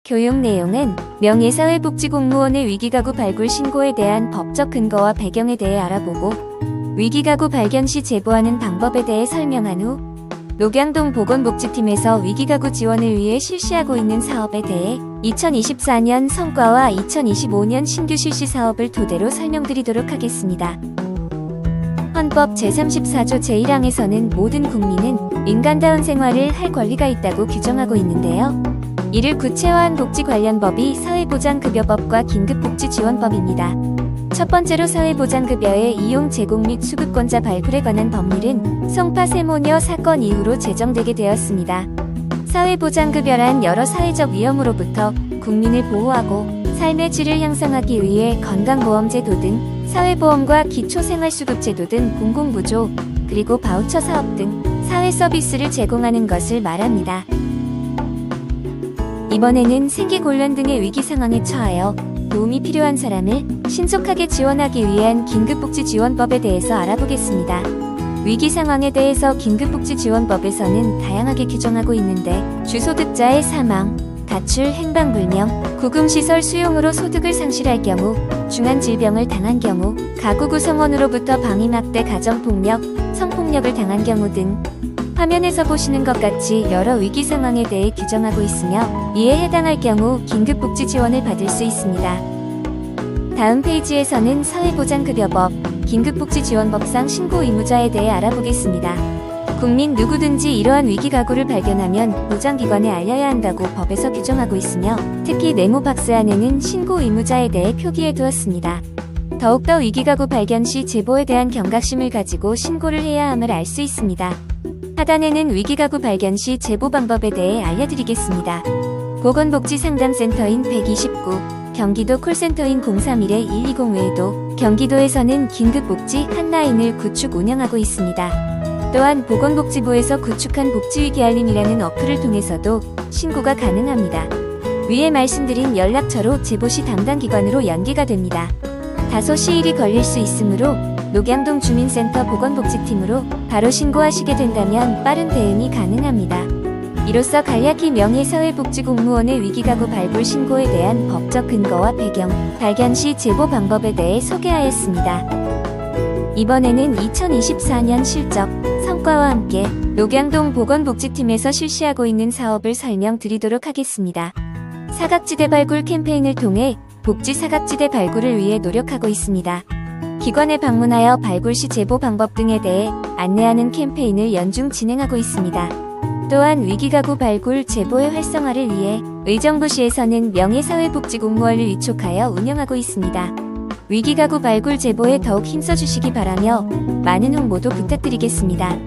교육 내용은 명예사회복지공무원의 위기가구 발굴 신고에 대한 법적 근거와 배경에 대해 알아보고 위기가구 발견 시 제보하는 방법에 대해 설명한 후 녹양동 보건복지팀에서 위기가구 지원을 위해 실시하고 있는 사업에 대해 2024년 성과와 2025년 신규 실시 사업을 토대로 설명드리도록 하겠습니다. 헌법 제34조 제1항에서는 모든 국민은 인간다운 생활을 할 권리가 있다고 규정하고 있는데요. 이를 구체화한 복지 관련 법이 사회보장급여법과 긴급복지지원법입니다. 첫 번째로 사회보장급여의 이용 제공 및 수급권자 발굴에 관한 법률은 성파 세모녀 사건 이후로 제정되게 되었습니다. 사회보장급여란 여러 사회적 위험으로부터 국민을 보호하고 삶의 질을 향상하기 위해 건강보험제도 등 사회보험과 기초생활수급제도 등 공공부조, 그리고 바우처 사업 등 사회 서비스를 제공하는 것을 말합니다. 이번에는 생계곤란 등의 위기 상황에 처하여 도움이 필요한 사람을 신속하게 지원하기 위한 긴급복지지원법에 대해서 알아보겠습니다. 위기 상황에 대해서 긴급복지지원법에서는 다양하게 규정하고 있는데 주소득자의 사망, 가출, 행방불명, 구금시설 수용으로 소득을 상실할 경우, 중한 질병을 당한 경우, 가구 구성원으로부터 방임학대, 가정폭력, 성폭력을 당한 경우 등 화면에서 보시는 것 같이 여러 위기 상황에 대해 규정하고 있으며 이에 해당할 경우 긴급복지 지원을 받을 수 있습니다. 다음 페이지에서는 사회보장급여법, 긴급복지지원법상 신고 의무자에 대해 알아보겠습니다. 국민 누구든지 이러한 위기가구를 발견하면 보장기관에 알려야 한다고 법에서 규정하고 있으며 특히 네모 박스 안에는 신고 의무자에 대해 표기해 두었습니다. 더욱더 위기가구 발견 시 제보에 대한 경각심을 가지고 신고를 해야 함을 알 수 있습니다. 하단에는 위기가구 발견 시 제보 방법에 대해 알려드리겠습니다. 보건복지상담센터인 129, 경기도 콜센터인 031-120 외에도 경기도에서는 긴급복지 핫라인을 구축 운영하고 있습니다. 또한 보건복지부에서 구축한 복지위기알림이라는 어플을 통해서도 신고가 가능합니다. 위에 말씀드린 연락처로 제보 시 담당 기관으로 연계가 됩니다. 다소 시일이 걸릴 수 있으므로 녹양동 주민센터 보건복지팀으로 바로 신고하시게 된다면 빠른 대응이 가능합니다. 이로써 간략히 명예사회복지공무원의 위기가구 발굴 신고에 대한 법적 근거와 배경, 발견 시 제보 방법에 대해 소개하였습니다. 이번에는 2024년 실적, 성과와 함께 녹양동 보건복지팀에서 실시하고 있는 사업을 설명드리도록 하겠습니다. 사각지대 발굴 캠페인을 통해 복지 사각지대 발굴을 위해 노력하고 있습니다. 기관에 방문하여 발굴 시 제보 방법 등에 대해 안내하는 캠페인을 연중 진행하고 있습니다. 또한 위기가구 발굴 제보의 활성화를 위해 의정부시에서는 명예사회복지공무원을 위촉하여 운영하고 있습니다. 위기가구 발굴 제보에 더욱 힘써주시기 바라며 많은 홍보도 부탁드리겠습니다.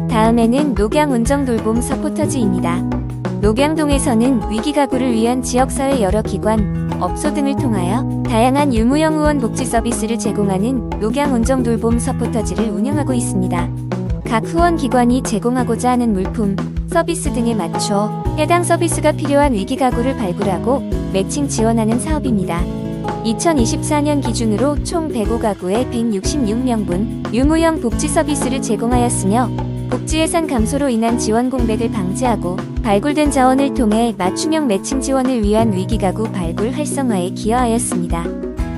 다음에는 녹양운정돌봄 서포터즈입니다. 녹양동에서는 위기가구를 위한 지역사회 여러 기관, 업소 등을 통하여 다양한 유무형 후원 복지 서비스를 제공하는 녹양운정돌봄 서포터즈를 운영하고 있습니다. 각 후원기관이 제공하고자 하는 물품, 서비스 등에 맞춰 해당 서비스가 필요한 위기가구를 발굴하고 매칭 지원하는 사업입니다. 2024년 기준으로 총 105가구에 166명분 유무형 복지 서비스를 제공하였으며 복지 예산 감소로 인한 지원 공백을 방지하고 발굴된 자원을 통해 맞춤형 매칭 지원을 위한 위기가구 발굴 활성화에 기여하였습니다.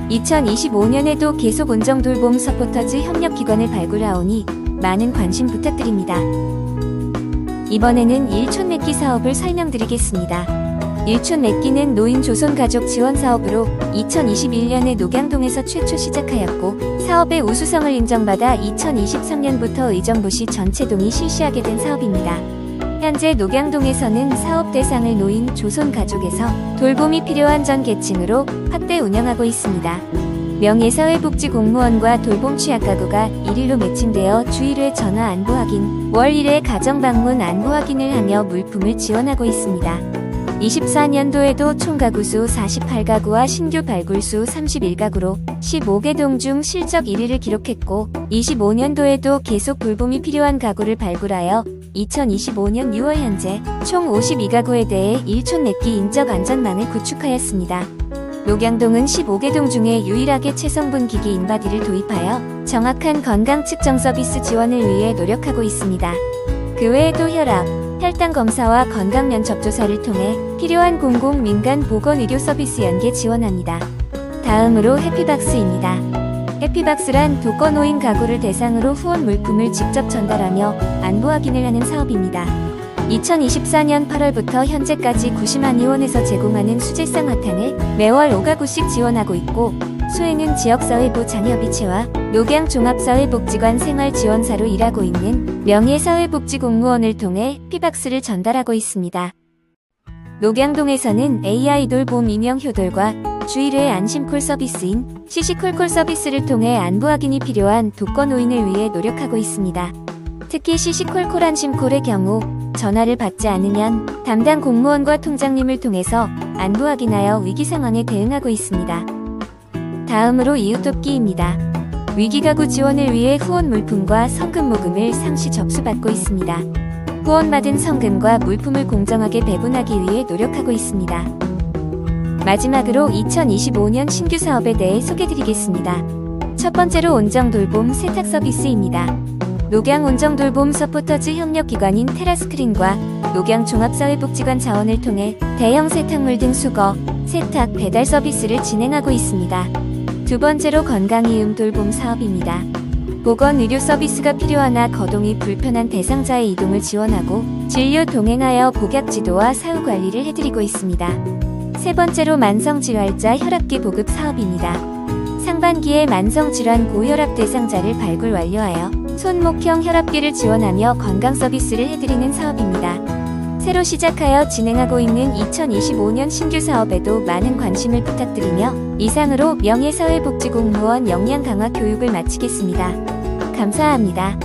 2025년에도 계속 운정돌봄 서포터즈 협력기관을 발굴하오니 많은 관심 부탁드립니다. 이번에는 일촌 맺기 사업을 설명드리겠습니다. 일촌 맺기는 노인 조손 가족 지원 사업으로 2021년에 녹양동에서 최초 시작하였고 사업의 우수성을 인정받아 2023년부터 의정부시 전체 동이 실시하게 된 사업입니다. 현재 녹양동에서는 사업 대상을 노인 조손 가족에서 돌봄이 필요한 전 계층으로 확대 운영하고 있습니다. 명예사회복지공무원과 돌봄 취약가구가 1일로 매칭되어 주 1회 전화 안부 확인, 월 1회 가정방문 안부 확인을 하며 물품을 지원하고 있습니다. 24년도에도 총 가구수 48가구와 신규 발굴수 31가구로 15개 동 중 실적 1위를 기록했고 25년도에도 계속 돌봄이 필요한 가구를 발굴하여 2025년 6월 현재 총 52가구에 대해 일촌 맺기 인적 안전망을 구축하였습니다. 녹양동은 15개 동 중에 유일하게 체성분 기기 인바디를 도입하여 정확한 건강 측정 서비스 지원을 위해 노력하고 있습니다. 그 외에도 혈압, 혈당 검사와 건강 면접 조사를 통해 필요한 공공 민간 보건의료 서비스 연계 지원합니다. 다음으로 해피박스입니다. 해피박스란 독거노인 가구를 대상으로 후원 물품을 직접 전달하며 안부 확인을 하는 사업입니다. 2024년 8월부터 현재까지 90만 의원에서 제공하는 수질상 화탕을 매월 5가구씩 지원하고 있고, 수행은 지역사회부 장애업의체와 녹양종합사회복지관 생활지원사로 일하고 있는 명예사회복지공무원을 통해 해피박스를 전달하고 있습니다. 녹양동에서는 AI 돌봄 임용효돌과 주일외 안심콜 서비스인 시시콜콜 서비스를 통해 안부 확인이 필요한 독거노인을 위해 노력하고 있습니다. 특히 시시콜콜 안심콜의 경우 전화를 받지 않으면 담당 공무원과 통장님을 통해서 안부 확인하여 위기 상황에 대응하고 있습니다. 다음으로 이웃돕기입니다. 위기가구 지원을 위해 후원 물품과 성금 모금을 상시 접수받고 있습니다. 후원받은 성금과 물품을 공정하게 배분하기 위해 노력하고 있습니다. 마지막으로 2025년 신규 사업에 대해 소개드리겠습니다. 첫 번째로 온정돌봄 세탁 서비스입니다. 녹양 온정돌봄 서포터즈 협력기관인 테라스크린과 녹양종합사회복지관 자원을 통해 대형 세탁물 등 수거, 세탁, 배달 서비스를 진행하고 있습니다. 두 번째로 건강이음 돌봄 사업입니다. 보건의료 서비스가 필요하나 거동이 불편한 대상자의 이동을 지원하고 진료 동행하여 복약 지도와 사후 관리를 해드리고 있습니다. 세 번째로 만성질환자 혈압기 보급 사업입니다. 상반기에 만성질환 고혈압 대상자를 발굴 완료하여 손목형 혈압기를 지원하며 건강 서비스를 해드리는 사업입니다. 새로 시작하여 진행하고 있는 2025년 신규 사업에도 많은 관심을 부탁드리며 이상으로 명예사회복지공무원 역량 강화 교육을 마치겠습니다. 감사합니다.